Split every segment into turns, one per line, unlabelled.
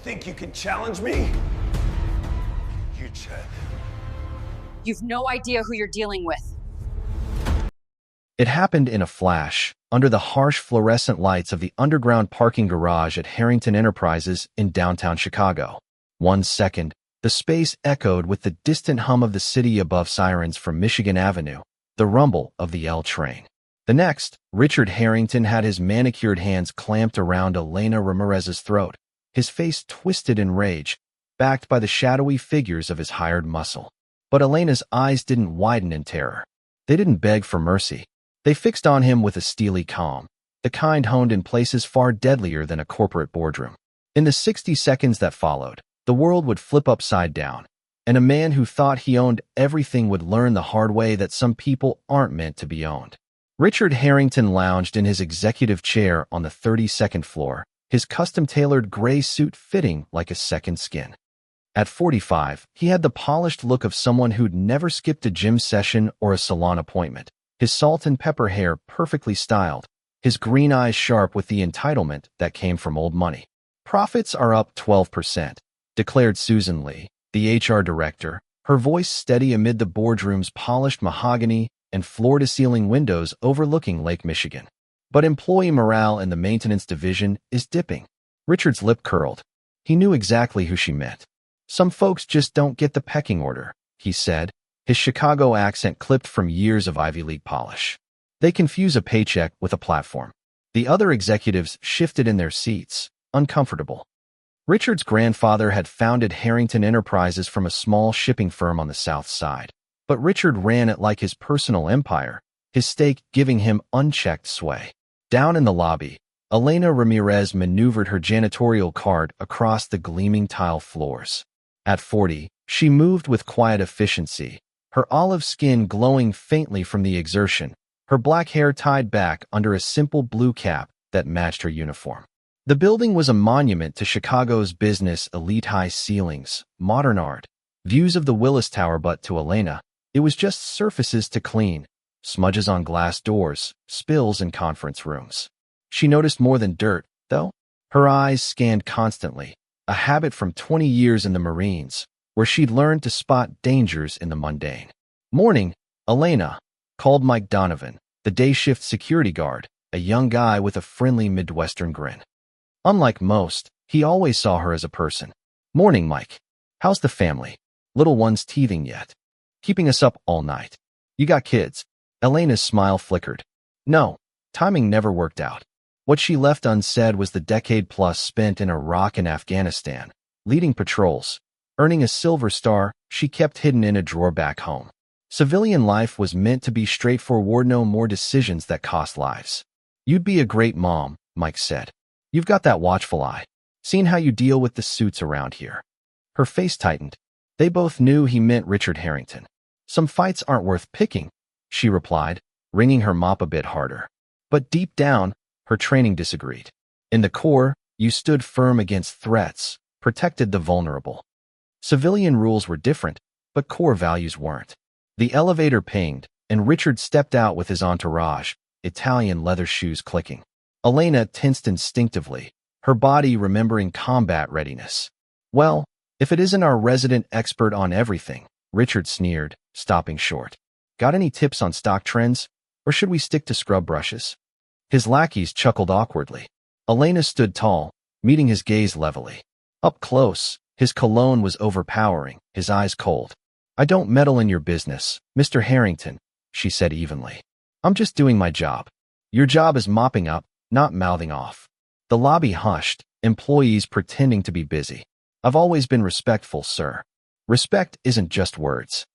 think you can challenge me? You Chad.
You've no idea who you're dealing with.
It happened in a flash, under the harsh fluorescent lights of the underground parking garage at Harrington Enterprises in downtown Chicago. 1 second, the space echoed with the distant hum of the city above sirens from Michigan Avenue, the rumble of the L train. The next, Richard Harrington had his manicured hands clamped around Elena Ramirez's throat, his face twisted in rage, backed by the shadowy figures of his hired muscle. But Elena's eyes didn't widen in terror. They didn't beg for mercy. They fixed on him with a steely calm, the kind honed in places far deadlier than a corporate boardroom. In the 60 seconds that followed, the world would flip upside down, and a man who thought he owned everything would learn the hard way that some people aren't meant to be owned. Richard Harrington lounged in his executive chair on the 32nd floor, his custom-tailored gray suit fitting like a second skin. At 45, he had the polished look of someone who'd never skipped a gym session or a salon appointment, his salt and pepper hair perfectly styled, his green eyes sharp with the entitlement that came from old money. Profits are up 12%, declared Susan Lee, the HR director, her voice steady amid the boardroom's polished mahogany and floor-to-ceiling windows overlooking Lake Michigan. But employee morale in the maintenance division is dipping. Richard's lip curled. He knew exactly who she meant. Some folks just don't get the pecking order, he said, his Chicago accent clipped from years of Ivy League polish. They confuse a paycheck with a platform. The other executives shifted in their seats, uncomfortable. Richard's grandfather had founded Harrington Enterprises from a small shipping firm on the South Side, but Richard ran it like his personal empire, his stake giving him unchecked sway. Down in the lobby, Elena Ramirez maneuvered her janitorial cart across the gleaming tile floors. At 40, she moved with quiet efficiency, her olive skin glowing faintly from the exertion, her black hair tied back under a simple blue cap that matched her uniform. The building was a monument to Chicago's business elite: high ceilings, modern art, views of the Willis Tower, but to Elena, it was just surfaces to clean, smudges on glass doors, spills in conference rooms. She noticed more than dirt, though. Her eyes scanned constantly, a habit from 20 years in the Marines, where she'd learned to spot dangers in the mundane. "Morning, Elena," called Mike Donovan, the day shift security guard, a young guy with a friendly Midwestern grin. Unlike most, he always saw her as a person. "Morning, Mike. How's the family? Little one's teething yet? Keeping us up all night? You got kids?" Elena's smile flickered. No, timing never worked out. What she left unsaid was the decade-plus spent in Iraq and Afghanistan, leading patrols, earning a silver star she kept hidden in a drawer back home. Civilian life was meant to be straightforward, no more decisions that cost lives. "You'd be a great mom," Mike said. "You've got that watchful eye. Seen how you deal with the suits around here." Her face tightened. They both knew he meant Richard Harrington. "Some fights aren't worth picking," she replied, wringing her mop a bit harder. But deep down, her training disagreed. In the core, you stood firm against threats, protected the vulnerable. Civilian rules were different, but core values weren't. The elevator pinged, and Richard stepped out with his entourage, Italian leather shoes clicking. Elena tensed instinctively, her body remembering combat readiness. "Well, if it isn't our resident expert on everything," Richard sneered, stopping short. "Got any tips on stock trends, or should we stick to scrub brushes?" His lackeys chuckled awkwardly. Elena stood tall, meeting his gaze levelly. Up close, his cologne was overpowering, his eyes cold. "I don't meddle in your business, Mr. Harrington," she said evenly. "I'm just doing my job. Your job is mopping up, not mouthing off." The lobby hushed, employees pretending to be busy. "I've always been respectful, sir." Respect isn't just words.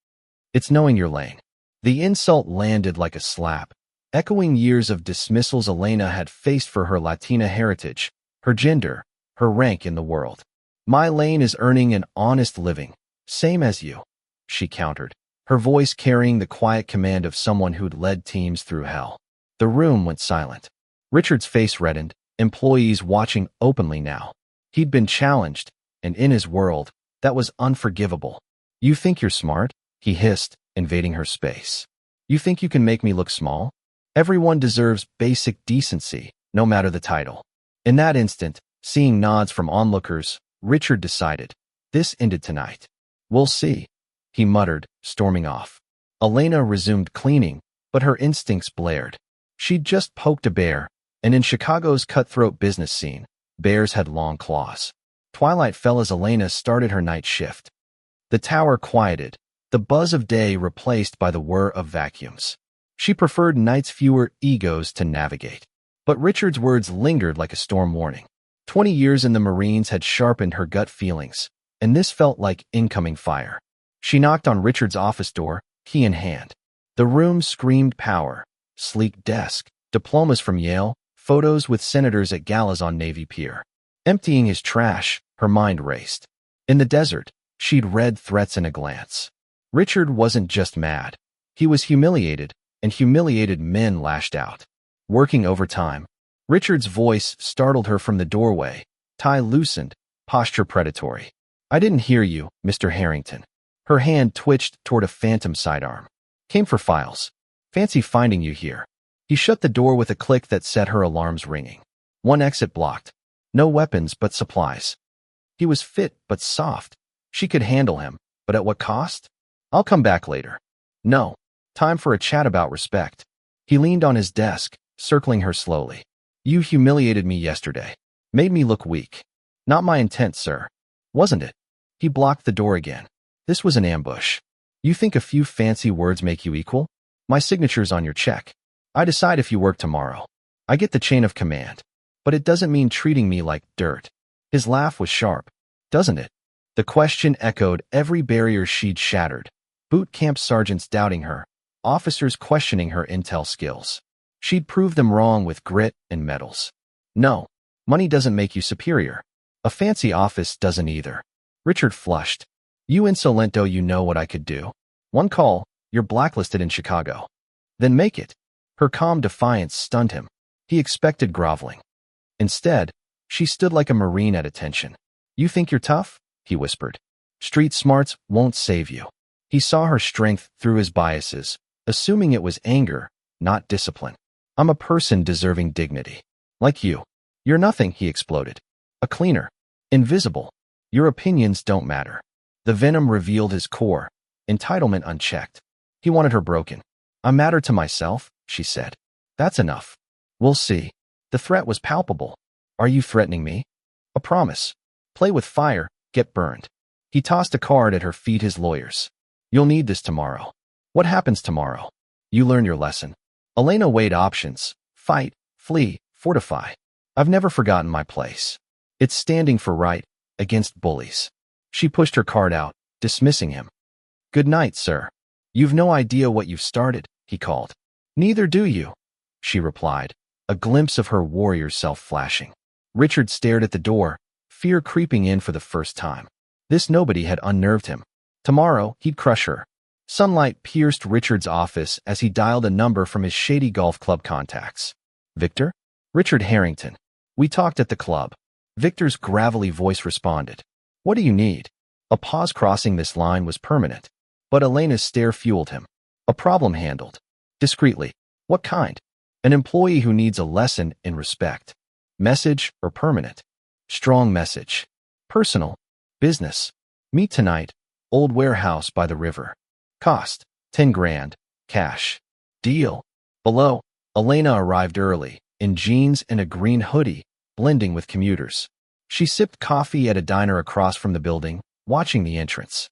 It's knowing your lane. The insult landed like a slap, echoing years of dismissals Elena had faced for her Latina heritage, her gender, her rank in the world. "My lane is earning an honest living, same as you," she countered, her voice carrying the quiet command of someone who'd led teams through hell. The room went silent. Richard's face reddened, employees watching openly now. He'd been challenged, and in his world, that was unforgivable. "You think you're smart?" he hissed, invading her space. "You think you can make me look small? Everyone deserves basic decency, no matter the title." In that instant, seeing nods from onlookers, Richard decided. This ended tonight. We'll see, he muttered, storming off. Elena resumed cleaning, but her instincts blared. She'd just poked a bear, and in Chicago's cutthroat business scene, bears had long claws. Twilight fell as Elena started her night shift. The tower quieted, the buzz of day replaced by the whir of vacuums. She preferred night's fewer egos to navigate. But Richard's words lingered like a storm warning. 20 years in the Marines had sharpened her gut feelings, and this felt like incoming fire. She knocked on Richard's office door, key in hand. The room screamed power. Sleek desk, diplomas from Yale, photos with senators at galas on Navy Pier. Emptying his trash, her mind raced. In the desert, she'd read threats in a glance. Richard wasn't just mad. He was humiliated, and humiliated men lashed out. Working overtime. Richard's voice startled her from the doorway, tie loosened, posture predatory. I didn't hear you, Mr. Harrington. Her hand twitched toward a phantom sidearm. Came for files. Fancy finding you here. He shut the door with a click that set her alarms ringing. One exit blocked. No weapons but supplies. He was fit but soft. She could handle him, but at what cost? I'll come back later. No. Time for a chat about respect. He leaned on his desk, circling her slowly. You humiliated me yesterday. Made me look weak. Not my intent, sir. Wasn't it? He blocked the door again. This was an ambush. You think a few fancy words make you equal? My signature's on your check. I decide if you work tomorrow. I get the chain of command. But it doesn't mean treating me like dirt. His laugh was sharp. Doesn't it? The question echoed every barrier she'd shattered. Boot camp sergeants doubting her. Officers questioning her intel skills. She'd proved them wrong with grit and medals. No, money doesn't make you superior. A fancy office doesn't either. Richard flushed. You insolento, you know what I could do. One call, you're blacklisted in Chicago. Then make it. Her calm defiance stunned him. He expected groveling. Instead, she stood like a Marine at attention. You think you're tough? He whispered. Street smarts won't save you. He saw her strength through his biases, assuming it was anger, not discipline. I'm a person deserving dignity. Like you. You're nothing, he exploded. A cleaner. Invisible. Your opinions don't matter. The venom revealed his core, entitlement unchecked. He wanted her broken. I matter to myself, she said. That's enough. We'll see. The threat was palpable. Are you threatening me? A promise. Play with fire, get burned. He tossed a card at her feet, his lawyers. You'll need this tomorrow. What happens tomorrow? You learn your lesson. Elena weighed options. Fight, flee, fortify. I've never forgotten my place. It's standing for right, against bullies. She pushed her card out, dismissing him. Good night, sir. You've no idea what you've started, he called. Neither do you, she replied, a glimpse of her warrior self flashing. Richard stared at the door, fear creeping in for the first time. This nobody had unnerved him. Tomorrow, he'd crush her. Sunlight pierced Richard's office as he dialed a number from his shady golf club contacts. Victor? Richard Harrington. We talked at the club. Victor's gravelly voice responded. What do you need? A pause crossing this line was permanent. But Elena's stare fueled him. A problem handled. Discreetly. What kind? An employee who needs a lesson in respect. Message or permanent? Strong message. Personal. Business. Meet tonight. Old warehouse by the river. Cost, 10 grand. Cash. Deal. Below, Elena arrived early, in jeans and a green hoodie, blending with commuters. She sipped coffee at a diner across from the building, watching the entrance.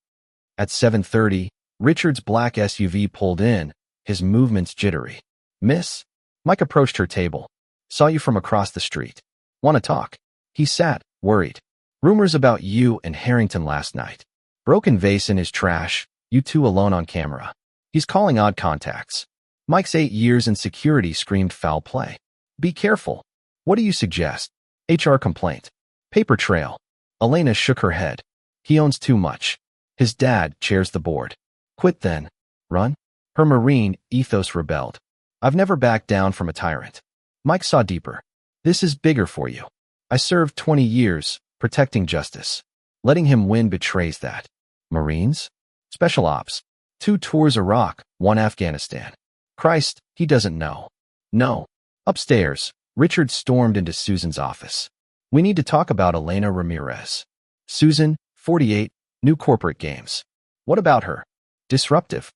At 7:30, Richard's black SUV pulled in, his movements jittery. Miss? Mike approached her table. Saw you from across the street. Want to talk? He sat, worried. Rumors about you and Harrington last night. Broken vase in his trash, you two alone on camera. He's calling odd contacts. Mike's 8 years in security screamed foul play. Be careful. What do you suggest? HR complaint. Paper trail. Elena shook her head. He owns too much. His dad chairs the board. Quit then. Run? Her Marine ethos rebelled. I've never backed down from a tyrant. Mike saw deeper. This is bigger for you. I served 20 years, protecting justice. Letting him win betrays that. Marines? Special ops. 2 tours Iraq, 1 Afghanistan. Christ, he doesn't know. No. Upstairs, Richard stormed into Susan's office. We need to talk about Elena Ramirez. Susan, 48, new corporate games. What about her? Disruptive.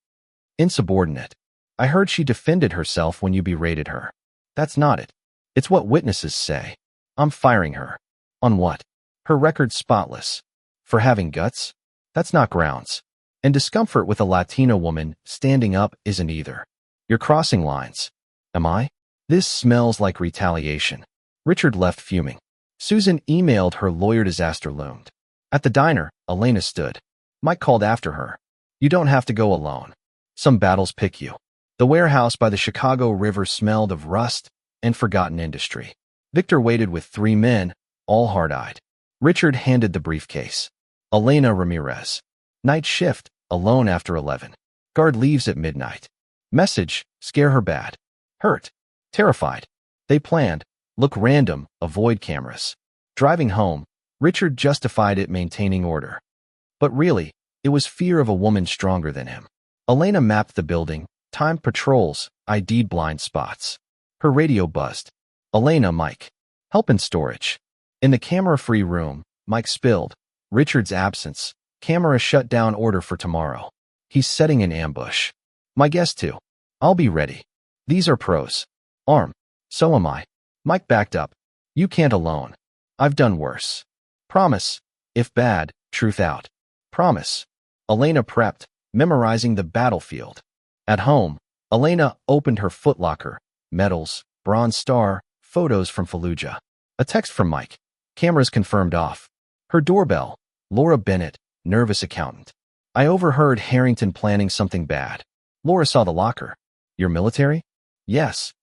Insubordinate. I heard she defended herself when you berated her. That's not it. It's what witnesses say. I'm firing her. On what? Her record's spotless. For having guts? That's not grounds. And discomfort with a Latina woman standing up isn't either. You're crossing lines. Am I? This smells like retaliation. Richard left fuming. Susan emailed her lawyer. Disaster loomed. At the diner, Elena stood. Mike called after her. You don't have to go alone. Some battles pick you. The warehouse by the Chicago River smelled of rust and forgotten industry. Victor waited with 3 men, all hard-eyed. Richard handed the briefcase. Elena Ramirez. Night shift, alone after 11. Guard leaves at midnight. Message, scare her bad. Hurt. Terrified. They planned. Look random, avoid cameras. Driving home, Richard justified it maintaining order. But really, it was fear of a woman stronger than him. Elena mapped the building, timed patrols, ID'd blind spots. Her radio buzzed. Elena, Mike. Help in storage. In the camera-free room, Mike spilled. Richard's absence. Camera shut down order for tomorrow. He's setting an ambush. My guess too. I'll be ready. These are pros. Arm. So am I. Mike backed up. You can't alone. I've done worse. Promise. If bad, truth out. Promise. Elena prepped, memorizing the battlefield. At home, Elena opened her footlocker. Medals, Bronze Star, photos from Fallujah. A text from Mike. Cameras confirmed off. Her doorbell. Laura Bennett, nervous accountant. I overheard Harrington planning something bad. Laura saw the locker. You're military? Yes.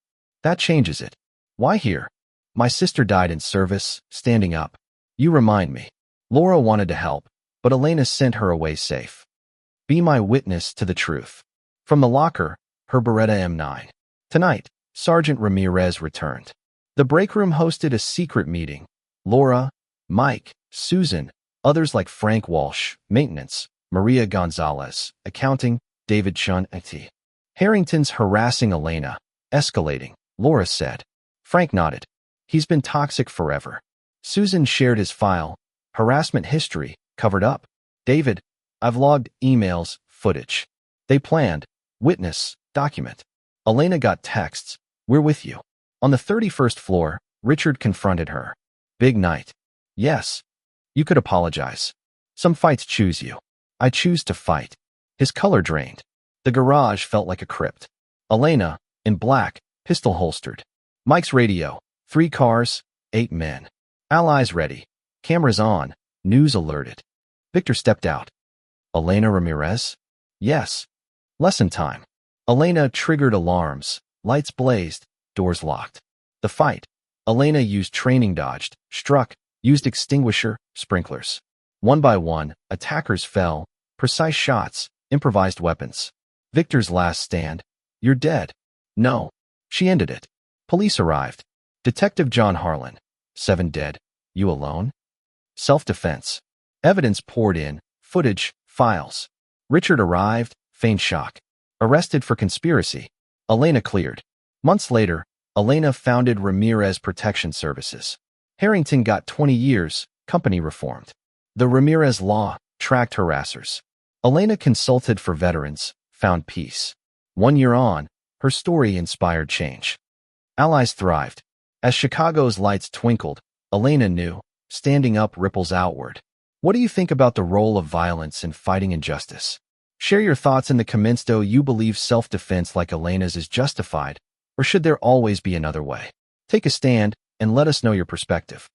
That changes it. Why here? My sister died in service, standing up. You remind me. Laura wanted to help, but Elena sent her away safe. Be my witness to the truth. From the locker, her Beretta M9. Tonight, Sergeant Ramirez returned. The break room hosted a secret meeting. Laura, Mike, Susan, others like Frank Walsh, maintenance, Maria Gonzalez, accounting, David Chun, IT. Harrington's harassing Elena, escalating, Laura said. Frank nodded. He's been toxic forever. Susan shared his file, harassment history, covered up. David, I've logged emails, footage. They planned, witness, document. Elena got texts, we're with you. On the 31st floor, Richard confronted her. Big night. Yes. You could apologize. Some fights choose you. I choose to fight. His color drained. The garage felt like a crypt. Elena, in black, pistol holstered. Mike's radio. 3 cars, 8 men. Allies ready. Cameras on. News alerted. Victor stepped out. Elena Ramirez? Yes. Lesson time. Elena triggered alarms. Lights blazed. Doors locked. The fight. Elena used training dodged, struck, used extinguisher, sprinklers. One by one, attackers fell. Precise shots, improvised weapons. Victor's last stand. You're dead. No. She ended it. Police arrived. Detective John Harlan. 7 dead. You alone? Self-defense. Evidence poured in. Footage, files. Richard arrived, feigned shock. Arrested for conspiracy. Elena cleared. Months later, Elena founded Ramirez Protection Services. Harrington got 20 years, company reformed. The Ramirez Law tracked harassers. Elena consulted for veterans, found peace. 1 year on, her story inspired change. Allies thrived. As Chicago's lights twinkled, Elena knew, standing up ripples outward. What do you think about the role of violence in fighting injustice? Share your thoughts in the comments. Do you believe self-defense like Elena's is justified, or should there always be another way? Take a stand and let us know your perspective.